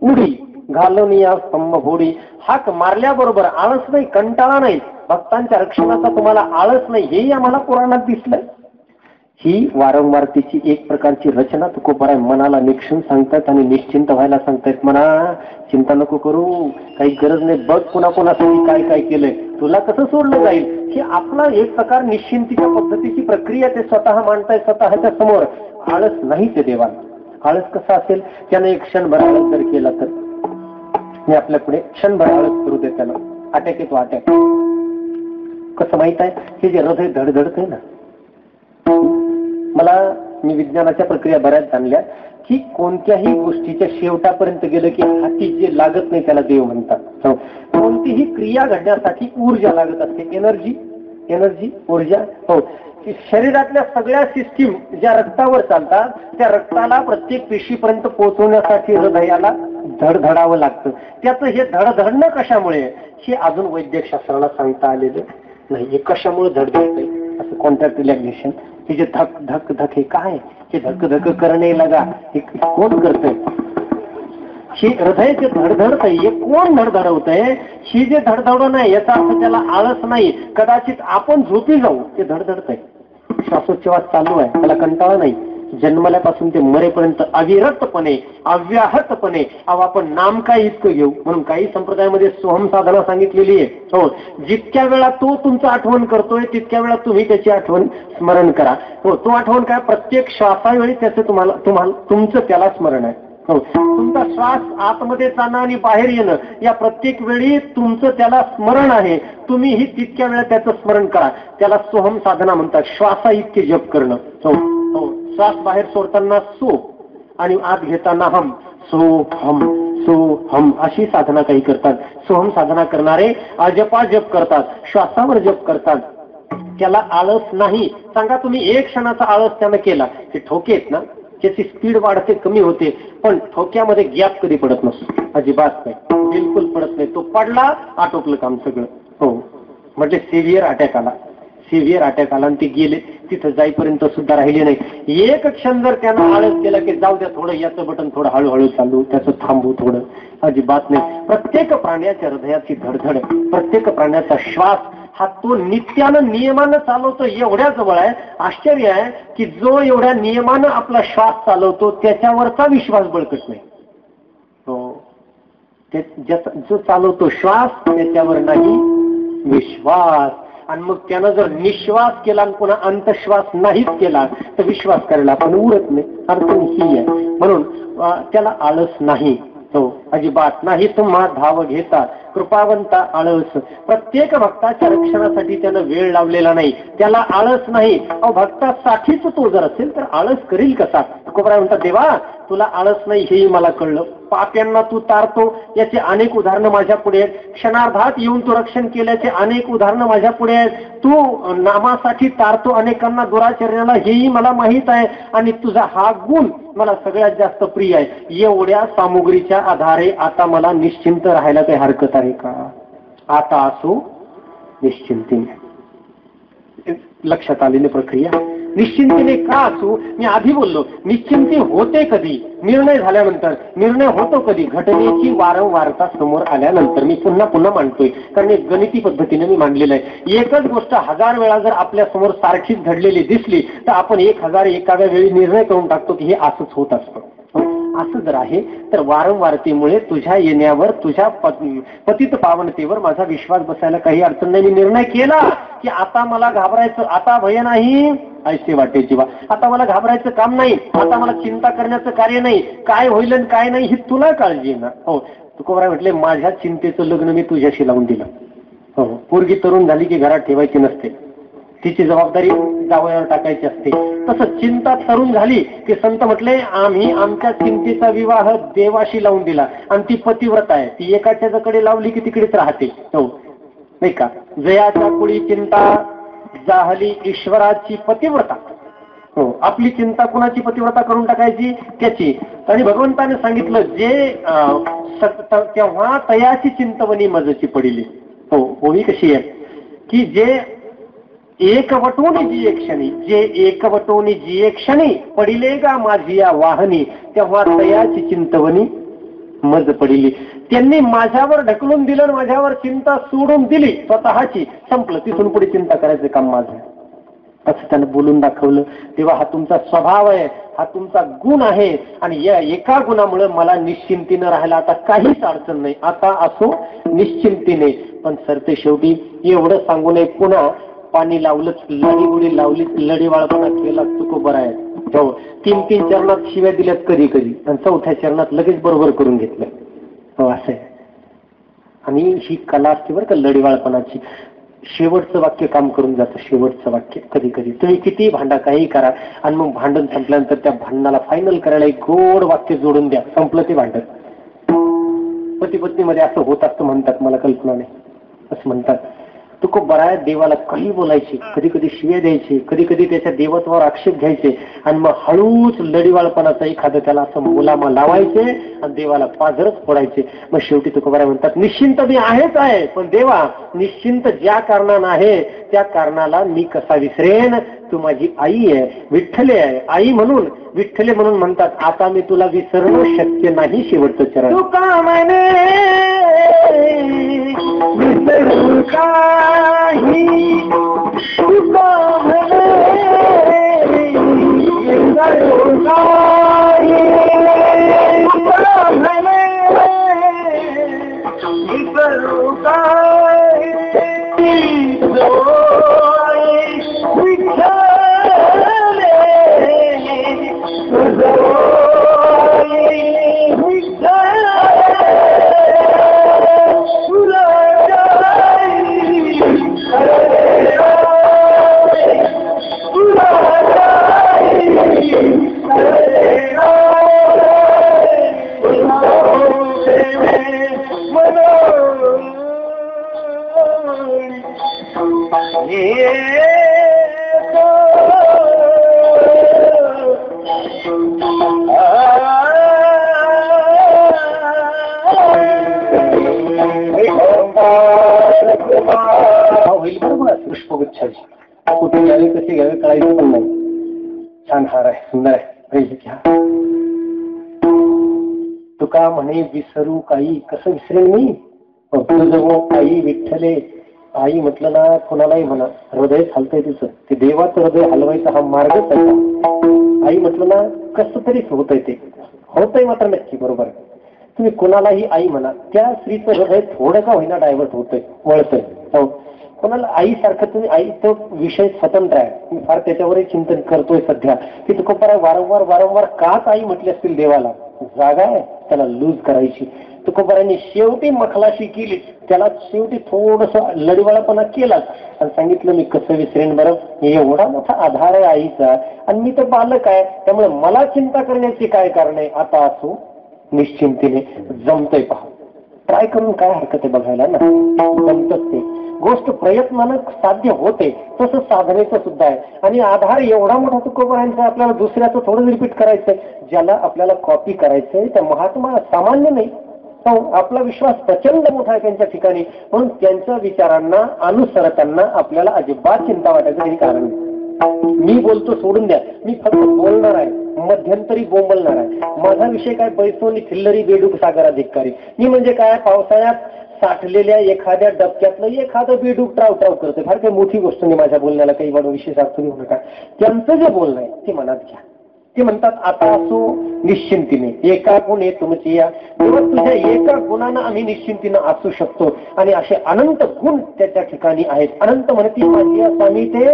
उडी घालून या स्तंभ फोडी. हाक मारल्याबरोबर आळस नाही, कंटाळा नाही. भक्तांच्या रक्षणाचा तुम्हाला आळस नाही, हेही आम्हाला पुराणात दिसलंय. ही वारंवारतेची एक प्रकारची रचना तुकोबाराय मनाला निक्षून सांगतात आणि निश्चिंत व्हायला सांगतायत. म्हणा, चिंता नको करू, काही गरज नाही. बघ कुणाकुणासाठी काय काय केलंय, तुला कसं सोडलं जाईल. ही आपला एक प्रकार निश्चिंतीच्या पद्धतीची प्रक्रिया ते स्वतः मांडताय स्वतःच्या समोर. आळस नाही ते देवा. आळस कसा असेल, त्याने एक क्षणभर आळस जर केला तर मी आपल्या पुढे क्षणभर आळस करू दे. त्याला अटॅक येतो, अटॅक. कसं माहित आहे, हे जे हृदय धडधडत आहे ना, मी विज्ञानाच्या प्रक्रिया बऱ्याच जाणल्या की कोणत्याही गोष्टीच्या शेवटापर्यंत गेलं की हाती जे लागत नाही त्याला देव म्हणतात. कोणतीही क्रिया घडण्यासाठी ऊर्जा लागत असते, एनर्जी ऊर्जा. हो, शरीरातल्या सगळ्या सिस्टीम ज्या रक्तावर चालतात त्या रक्ताला प्रत्येक पेशीपर्यंत पोहोचवण्यासाठी हृदयाला धडधडावं लागतं. त्याचं हे धडधडणं कशामुळे, हे अजून वैद्यकशास्त्राला सांगता आलेलं नाही. हे कशामुळे धडधडतंय, असं कॉन्ट्रॅक्ट रिलॅक्सेशन, हे जे धक धक धक, हे काय, हे धक धक करणे लगा, हे कोण करतंय. हे हृदयाचे धडधडतंय, हे कोण धडधडवतंय. ही जे धडधडण आहे याचा अर्थ त्याला आळस नाही. कदाचित आपण झोपी जाऊ, ते धडधडतंय. श्वासोच्छवास चालू आहे, त्याला कंटाळा नाही. जन्मल्यापासून ते मरेपर्यंत अविरतपणे, अव्याहतपणे. अहो, आपण नाम काय इतकं घेऊ. म्हणून काही संप्रदायामध्ये सोहम साधना सांगितलेली आहे. हो, जितक्या वेळा तो तुमचं आठवण करतोय तितक्या वेळा तुम्ही त्याची आठवण स्मरण करा. हो, तो आठवण काय, प्रत्येक श्वासावेळी त्याचं तुमचं त्याला स्मरण आहे. हो, तुमचा श्वास आतमध्ये जाणं आणि बाहेर येणं या प्रत्येक वेळी तुमचं त्याला स्मरण आहे. तुम्हीही तितक्या वेळा त्याचं स्मरण करा. त्याला सोहम साधना म्हणतात, श्वासा इतके जप करणं. हो, श्वास बाहेर सोडताना सो आणि आत घेताना हम, सो हम अशी साधना काही करतात. सोहम साधना करणारे अजपा जप करतात, श्वासावर जप करतात. त्याला आळस नाही. सांगा तुम्ही एक क्षणाचा आळस त्यानं केला, ते ठोके आहेत ना त्याची स्पीड वाढते कमी होते, पण ठोक्यामध्ये गॅप कधी पडत नसतो, अजिबात नाही, बिलकुल पडत नाही. तो पडला आटोपलं काम सगळं. हो म्हटले सिव्हिअर अटॅक आला, सिव्हिअर अटॅक आला आणि ते गेले, तिथं जाईपर्यंत सुद्धा राहिले नाही. एक क्षण जर त्यानं आळस केला की जाऊ द्या थोडं याचं बटन थोडं हळूहळू चालू, त्याचं थांबू थोडं, अजिबात नाही. प्रत्येक प्राण्याच्या हृदयाची धडधड, प्रत्येक प्राण्याचा श्वास हा तो नित्यानं नियमानं चालवतो एवढ्या जवळ आहे. आश्चर्य आहे की जो एवढ्या नियमानं आपला श्वास चालवतो त्याच्यावरचा विश्वास बळकट नाही. हो जो चालवतो श्वास त्याच्यावर नाही विश्वास. आणि मग त्यानं जर निश्वास केला आणि पुन्हा अंतश्वास नाहीच केला तर विश्वास करायला आपण उरत नाही. अडचण ही आहे. म्हणून त्याला आळस नाही, हो अजिबात नाही. तुम्हा धाव घेता कृपावंता आळस. प्रत्येक भक्ताच्या रक्षणासाठी त्यानं वेळ लावलेला नाही, त्याला आळस नाही. अहो भक्तासाठीच तो जर असेल तर आळस करील कसा? तुकोबराय म्हणतात देवा तुला आळस नाही हेही मला कळलं, पाप्यांना तू तारतो याचे अनेक उदाहरणं माझ्या पुढे आहेत, क्षणार्धात येऊन तू रक्षण केल्याचे अनेक उदाहरणं माझ्या पुढे आहेत, तू नामासाठी तारतो अनेकांना दुराचरणाला हेही मला माहित आहे, आणि तुझा हा गुण मला सगळ्यात जास्त प्रिय आहे. एवढ्या सामुग्रीच्या आधारे आता मला निश्चिंत राहायला काही हरकत आहे का? आता असो निश्चिंतीने. लक्षात आलेली प्रक्रिया. निश्चिंतीने का असू? मी आधी बोललो निश्चिंती होते कधी? निर्णय झाल्यानंतर. निर्णय होतो कधी? घटनेची वारंवारता समोर आल्यानंतर. मी पुन्हा पुन्हा मांडतोय कारण एक गणिती पद्धतीने मी मांडलेलं आहे. एकच गोष्ट 1000 वेळा जर आपल्या समोर सारखीच घडलेली दिसली तर आपण 1000 एखाद्या वेळी निर्णय करून टाकतो की हे असंच होत असतं. असं जर आहे तर वारंवारतेमुळे तुझ्या येण्यावर, तुझ्या पतित पावनतेवर माझा विश्वास बसायला काही अडचण नाही. मी निर्णय केला की आता मला घाबरायचं, आता भय नाही ऐसे वाटे जीवा, आता मला घाबरायचं काम नाही, आता मला चिंता करण्याचं कार्य नाही, काय होईल आणि काय नाही ही तुला काळजी आहे ना. हो तुकोबराय म्हटले माझ्या चिंतेचं लग्न मी तुझ्याशी लावून दिलं. हो पोरगी तरुण झाली की घरात ठेवायची नसते, तिची जबाबदारी जावयावर टाकायची असते. तसं चिंता तरुण झाली की संत म्हटले आम्ही आमच्या चिंतेचा विवाह देवाशी लावून दिला, आणि ती पतिव्रता आहे, ती एकाच्याकडे लावली की तिकडेच राहते. हो नाही का? जयाच्या कुळी चिंता जाहली ईश्वराची पतिव्रता. हो आपली चिंता कुणाची पतिव्रता करून टाकायची? त्याची. आणि भगवंताने सांगितलं जे तेव्हा तयाची चिंतवनी मजची पडिली. हो होळी कशी आहे की जे एकवटोनी जिये क्षणी, जे एकवटोनी जिये क्षणी पडिले गा माझी या वाहनी, तेव्हा तयाची चिंतवनी मज पडिली. त्यांनी माझ्यावर ढकलून दिलं, माझ्यावर चिंता सोडून दिली स्वतःची, संपलं. तिथून पुढे चिंता करायचं काम माझं. असं त्यानं बोलून दाखवलं. तेव्हा हा तुमचा स्वभाव आहे, हा तुमचा गुण आहे, आणि या एका गुणामुळे मला निश्चिंतीनं राहायला आता काहीच अडचण नाही. आता असो निश्चिंतीने. पण सरते शेवटी एवढं सांगू नये पुन्हा पाणी लावलंच, लढीगुडी लावलीच, लढीवाळपणा केला, चुको बरं आहे. हो 3-3 चरणात शिव्या दिल्यात कधी कधी, आणि 4थ्या चरणात लगेच बरोबर करून घेतलं. हो असं आहे. आणि ही कला असते बरं का लढीवाळपणाची. शेवटचं वाक्य काम करून जातं. शेवटचं वाक्य कधी कधी तुम्ही किती भांडा काही करा, आणि मग भांडण संपल्यानंतर त्या भांडणाला फायनल करायला एक गोड वाक्य जोडून द्या, संपलं ते भांडण. पती पत्नीमध्ये असं होत असतं म्हणतात, मला कल्पना नाही, असं म्हणतात. तो खूप बराच देवाला काही बोलायचे, कधी कधी शिव्या द्यायचे, कधी कधी त्याच्या देवत्वावर आक्षेप घ्यायचे, आणि मग हळूच लढीवाळपणाचा एखादं त्याला असं मुलामा लावायचे आणि देवाला पाझरच फोडायचे. मग शेवटी तुकोबाराय म्हणतात निश्चिंत मी आहेच आहे, पण देवा निश्चिंत ज्या कारणानं आहे त्या कारणाला मी कसा विसरेन? तू माझी आई आहे, विठ्ठले आहे. आई म्हणून, विठ्ठले म्हणून म्हणतात आता मी तुला विसरणं शक्य नाही. शेवटचं चरण तुका म्हणे विसरू काही, तुका म्हणे विसरू काही, तुका म्हणे विसरू काही, Yeah. होईल बरोबर पुष्पगुच्छाची कुठे घ्यावे कसे घ्यावे कळायचं पण नाही. छान हार आहे, सुंदर आहे, घ्या. तुका म्हणे विसरू काही, कसं विसरेल मी तुझं काही विठ्ठले. आई म्हटलं ना कोणालाही म्हणा, हृदय हलतंय तिचं, ते देवाचं हृदय हलवायचा हा मार्गच आहे. आई म्हटलं ना कसं तरीच होतंय, ते होतंय मात्र नक्की बरोबर. तुम्ही कोणालाही आई म्हणा, त्या स्त्रीचं हृदय थोडं का होईना डायव्हर्ट होतंय, वळतंय. कोणाला आईसारखं तुम्ही, आई तो विषय स्वतंत्र आहे, मी फार त्याच्यावरही चिंतन करतोय सध्या की तुकोबाराय वारंवार वारंवार काच आई म्हटली असतील देवाला, जागा आहे त्याला लूज करायची. तुकोबारायांनी शेवटी मखलाशी केली, त्याला शेवटी थोडस लढीवाळापणा केलाच आणि सांगितलं मी कसं विसरेन बरं, एवढा मोठा आधार आहे आईचा आणि मी तर बालक आहे, त्यामुळे मला चिंता करण्याची काय कारण आहे. आता असो निश्चिंतीने, जमतंय पहा, ट्राय करून काय हरकत आहे बघायला ना, जमतच ते. गोष्ट प्रयत्नानं साध्य होते, तसं साधनेचं सुद्धा आहे. आणि आधार एवढा मोठा तुकोबारायांचा, आपल्याला दुसऱ्याचं थोडं रिपीट करायचंय. ज्याला आपल्याला कॉपी करायचंय त्या महात्मा सामान्य नाही, आपला विश्वास प्रचंड मोठा आहे त्यांच्या ठिकाणी, म्हणून त्यांच्या विचारांना अनुसरताना आपल्याला अजिबात चिंता वाटायचं काही कारण नाही. मी बोलतो सोडून द्या, मी फक्त बोलणार आहे, मध्यंतरी बोंबलणार आहे. माझा विषय काय पैसोनी थिल्लरी बेडूक सागराधिकारी. मी म्हणजे काय, पावसाळ्यात साठलेल्या एखाद्या डबक्यातलं एखादं बेडूक ट्राव ट्राव करते, फार काही मोठी गोष्ट नाही माझ्या बोलण्याला, काही एवढं विशेष अर्थ नाही नका. त्यांचं जे बोलणं आहे ते मनात घ्या. ते म्हणतात आता असो निश्चिंतीने, एका गुणे तुमची या, तेव्हा तुझ्या एका गुणानं आम्ही निश्चिंतीनं असू शकतो. आणि असे अनंत गुण त्याच्या ठिकाणी आहेत. अनंत म्हणते माझी स्वामी ते,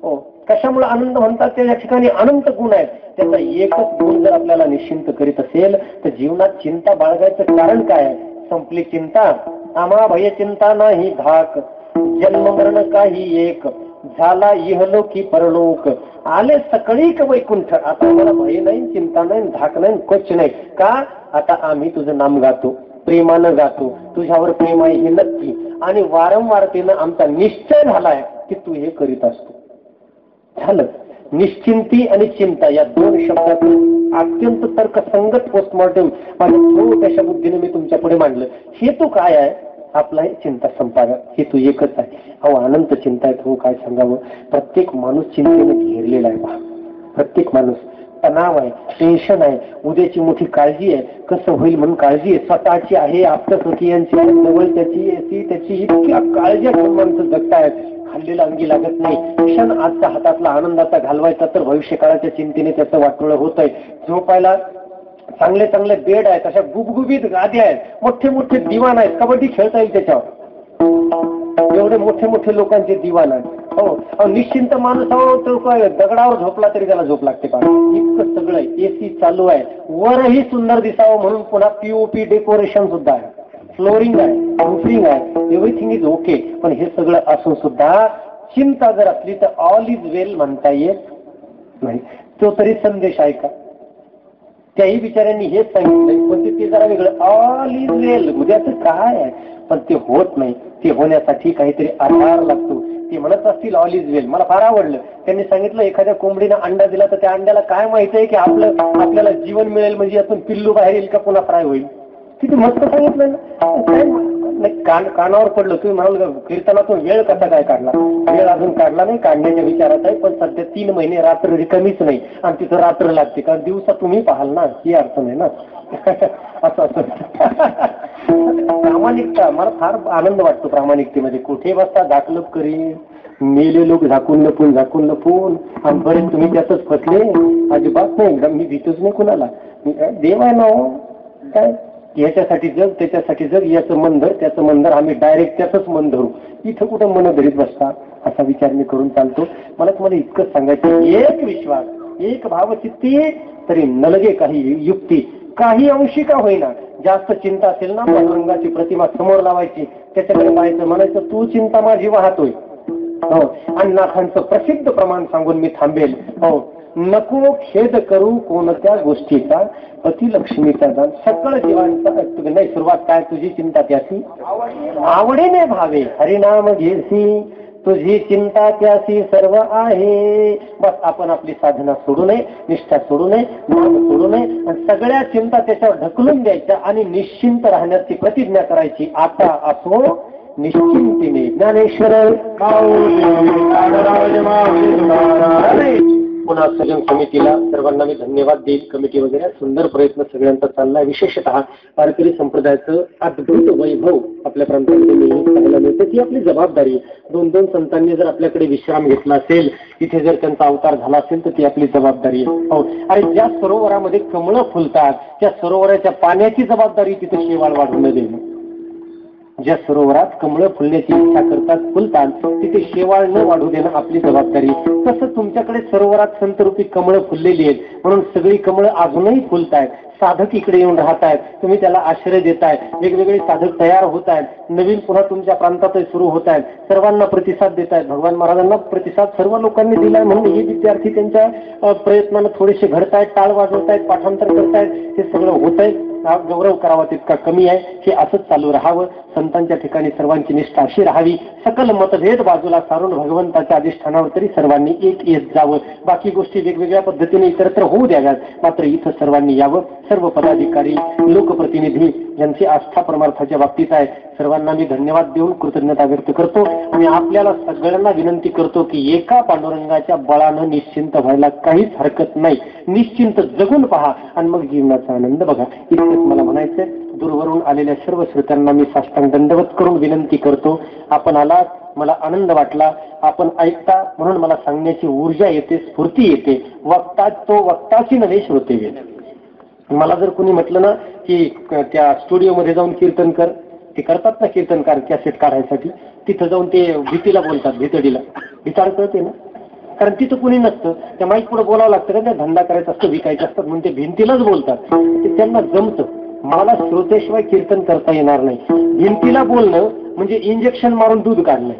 हो कशामुळे आनंद म्हणतात, त्या ठिकाणी अनंत गुण आहेत. त्याचा एकच गुण जर आपल्याला निश्चिंत करीत असेल तर जीवनात चिंता बाळगायचं कारण काय आहे. संपली चिंता, आम्हा भय चिंता नाही धाक, जन्म मरण काही एक, झाला इहलोकी परलोक, आले सकळीक वैकुंठ. आता मला भय नाही, चिंता नाही, धाक नाही, कोच नाही. का, आता आम्ही तुझं नाम गातो, प्रेमानं गातो, तुझ्यावर प्रेम आहे हे नक्की, आणि वारंवारतेनं आमचा निश्चय झालाय की तू हे करीत असतो. झालं. निश्चिंती आणि चिंता या दोन शब्दातून अत्यंत तर्कसंगत पोस्टमॉर्टम माझ्या छोट्याशा बुद्धीने मी तुमच्या पुढे मांडलं. हेतू काय आहे आपला, चिंता संपाव्या, हेतू एकच आहे. अहो अनंत चिंता आहेत, हो काय सांगावं. प्रत्येक माणूस चिंतेने घेरलेला आहे पहा. प्रत्येक माणूस तणाव आहे, टेन्शन आहे, उद्याची मोठी काळजी आहे, कसं होईल म्हणून काळजी आहे, स्वतःची आहे, आप्तस्वकीयांची, जवळच्याची, त्याची इतक्या काळजी माणसं जगतायत. खाल्लेला अंगी लागत नाही. क्षण आजचा हातातला आनंदाचा घालवायचा तर भविष्य काळाच्या चिंतेने त्याचं वाटोळं होत आहे. झोपायला चांगले चांगले बेड आहेत, अशा गुबगुबीत गाद्या आहेत, मोठे मोठे दिवाण आहेत, कबड्डी खेळता येईल त्याच्यावर, एवढे मोठे मोठे लोकांचे दिवाण आहेत. हो निश्चिंत माणूस हो तो काय दगडावर झोपला तरी त्याला झोप लागते पहा. इतकं सगळं आहे, एसी चालू आहे, वरही सुंदर दिसावं म्हणून पुन्हा पीओपी डेकोरेशन सुद्धा आहे, फ्लोरिंग आहे, रूफिंग आहे, एव्हरीथिंग इज ओके. पण हे सगळं असून सुद्धा चिंता जर असली तर ऑल इज वेल म्हणता येत नाही. तो तरी संदेश आहे का. त्याही बिचाऱ्यांनी हेच सांगितलंय, पण ते जरा वेगळं, ऑल इज वेल उद्याचं काय आहे, पण ते होत नाही. ते होण्यासाठी काहीतरी आधार लागतो. ते म्हणत असतील ऑल इज वेल. मला फार आवडलं त्यांनी सांगितलं, एखाद्या कोंबडीनं अंडा दिला तर त्या अंड्याला काय माहिती आहे की आपल्याला जीवन मिळेल, म्हणजे यातून पिल्लू बाहेर येईल का पुन्हा फ्राय होईल. किती मस्त सांगितलं ना. कानावर पडलं. तुम्ही म्हणाल कीर्तनातून वेळ कसा काय काढला. वेळ अजून काढला नाही, काढण्याच्या विचारात आहे, पण सध्या 3 महिने रात्र रिकामीच नाही आणि तिथं रात्र लागते, कारण दिवसा तुम्ही पाहाल ना, ही अडचण आहे ना. असं प्रामाणिकता, मला फार आनंद वाटतो प्रामाणिकतेमध्ये. कुठे बसता झाकलप करी, मेले लोक झाकून लपून आणि बरेच तुम्ही त्यातच फसले. अजिबात नाही, मी भीतच नाही कुणाला. देव आहे ना काय, याच्यासाठी जग त्याच्यासाठी जग, याचं मन धर त्याचं मन धर, आम्ही डायरेक्ट त्याचंच मन धरू. इथं कुठं मन धरीत बसता, असा विचार मी करून चालतो. मला तुम्हाला इतकंच सांगायचं, एक विश्वास, एक भावचित्ती, तरी नलगे काही युक्ती, काही अंशी का होईना. जास्त चिंता असेल ना, पांडुरंगाची प्रतिमा समोर लावायची, त्याच्याकडे पाहायचं, म्हणायचं तू चिंता माझी वाहतोय. हो, अण्णाखांचं प्रसिद्ध प्रमाण सांगून मी थांबेल. हो, नको खेद करू कोणत्या गोष्टीचा, पती लक्ष्मीचा दान, सकळ जीवांचा नाही. सुरुवात काय, तुझी चिंता त्याची आवडीने भावे, हरिनाम घेसी तुझी चिंता त्यासी सर्व आहे. बस आपण आपली साधना सोडू नये, निष्ठा सोडू नये, नाम सोडू नये आणि सगळ्या चिंता त्याच्यावर ढकलून द्यायच्या आणि निश्चिंत राहण्याची प्रतिज्ञा करायची. आता असो निश्चिंतीने. ज्ञानेश्वर पुन्हा सजन समितीला सर्वांना मी धन्यवाद देईल. कमिटी वगैरे सुंदर प्रयत्न सगळ्यांचा चाललाय. विशेषतः वारकरी संप्रदायाचं अद्भुत वैभव आपल्या प्रांतामध्ये नेहमी पाहायला मिळतं. ती आपली जबाबदारी. 2-2 संतांनी जर आपल्याकडे विश्राम घेतला असेल, इथे जर त्यांचा अवतार झाला असेल तर ती आपली जबाबदारी आहे. हो, आणि ज्या सरोवरामध्ये कमळं फुलतात त्या सरोवराच्या पाण्याची जबाबदारी तिथे शेवाळ वाढवून देणं. ज्या सरोवरात कमळं फुलण्याची इच्छा करतात, फुलतात, तिथे शेवाळ न वाढू देणं आपली जबाबदारी. तसं तुमच्याकडे सरोवरात संतरूपी कमळं फुललेली आहेत म्हणून सगळी कमळं अजूनही फुलतायत. साधक इकडे येऊन राहतायत, तुम्ही त्याला आश्रय देताय. वेगवेगळे साधक तयार होत आहेत, नवीन पुन्हा तुमच्या प्रांतातही सुरू होत आहेत. सर्वांना प्रतिसाद देत आहेत. भगवान महाराजांना प्रतिसाद सर्व लोकांनी दिलाय म्हणून हे विद्यार्थी त्यांच्या प्रयत्नानं थोडेसे घडतायत, टाळ वाजवतायत, पाठांतर करतायत. हे सगळं होत आहे. गौरव करावा तितका कमी आहे. हे असंच चालू राहावं. संतांच्या ठिकाणी सर्वांची निष्ठा अशी राहावी. सकल मतभेद बाजूला सारून भगवंताच्या अधिष्ठानावर तरी सर्वांनी एक येत जावं. बाकी गोष्टी वेगवेगळ्या पद्धतीने इतरत्र होऊ द्याव्यात, मात्र इथं सर्वांनी यावं. सर्व पदाधिकारी, लोकप्रतिनिधी ज्यांची आस्था परमार्थाच्या बाबतीत आहे, सर्वांना मी धन्यवाद देऊन कृतज्ञता व्यक्त करतो आणि आपल्याला सगळ्यांना विनंती करतो की एका पांडुरंगाच्या बळानं निश्चिंत व्हायला काहीच हरकत नाही. निश्चिंत जगून पहा आणि मग जीवनाचा आनंद बघा. इतकंच मला म्हणायचंय. दूरवरून आलेल्या सर्व श्रोत्यांना मी साष्टांग दंडवत करून विनंती करतो, आपण आलात, मला आनंद वाटला. आपण ऐकता म्हणून मला सांगण्याची ऊर्जा येते, स्फूर्ती येते. वक्ता तो वक्ताची नव्हे श्रोते वेळ. मला जर कोणी म्हटलं ना की त्या स्टुडिओमध्ये जाऊन कीर्तन कर, ते करतात ना कीर्तनकार कॅसेट काढायसाठी, तिथं जाऊन ते भीतीला बोलतात, भितडीला. भिताड कळते ना, कारण तिथं कुणी नसतं. त्या माईक पुढे बोलावं लागतं का, त्या धंदा करायचा असतो, विकायचं असतात म्हणून ते भिंतीलाच बोलतात. ते त्यांना जमतं. मला श्रोतेशिवाय कीर्तन करता येणार नाही. भिंतीला बोलणं म्हणजे इंजेक्शन मारून दूध काढणं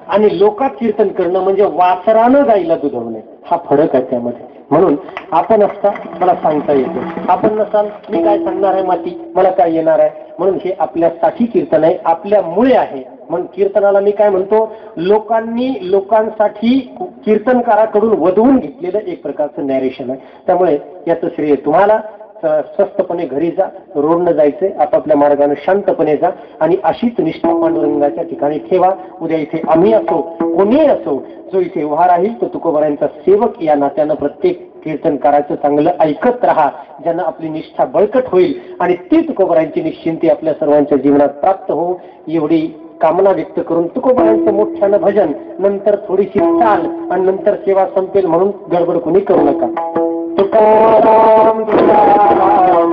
आणि लोकात कीर्तन करणं म्हणजे वासरानं गाईला दुधवणे. हा फरक आहे त्यामध्ये. म्हणून आपण असता मला सांगता येतं, आपण नसाल मी काय सांगणार आहे, माती मला काय येणार आहे. म्हणून हे आपल्यासाठी कीर्तन आहे, आपल्यामुळे आहे. म्हणून कीर्तनाला मी काय म्हणतो, लोकांनी लोकांसाठी कीर्तनकाराकडून वधवून घेतलेलं एक प्रकारचं नॅरेशन आहे. त्यामुळे याचं श्रेय तुम्हाला. स्वस्थपणे घरी जा, रोडनं जायचंय, आपापल्या मार्गाने शांतपणे जा आणि अशीच निष्ठा पांडुरंगाच्या ठिकाणी ठेवा. उद्या इथे आम्ही असो, कोणीही असो, जो इथे उभा राहील तो तुकोबारायांचा सेवक या नात्यानं प्रत्येक कीर्तनकाराचं चांगलं ऐकत राहा, ज्यांना आपली निष्ठा बळकट होईल आणि ती तुकोबारायांची निश्चिंती आपल्या सर्वांच्या जीवनात प्राप्त हो, एवढी कामना व्यक्त करून तुकोबारायांचं मोठ्यानं भजन, नंतर थोडीशी चाल आणि नंतर सेवा संपेल म्हणून गडबड कोणी करू नका. तुकाराम तुकाराम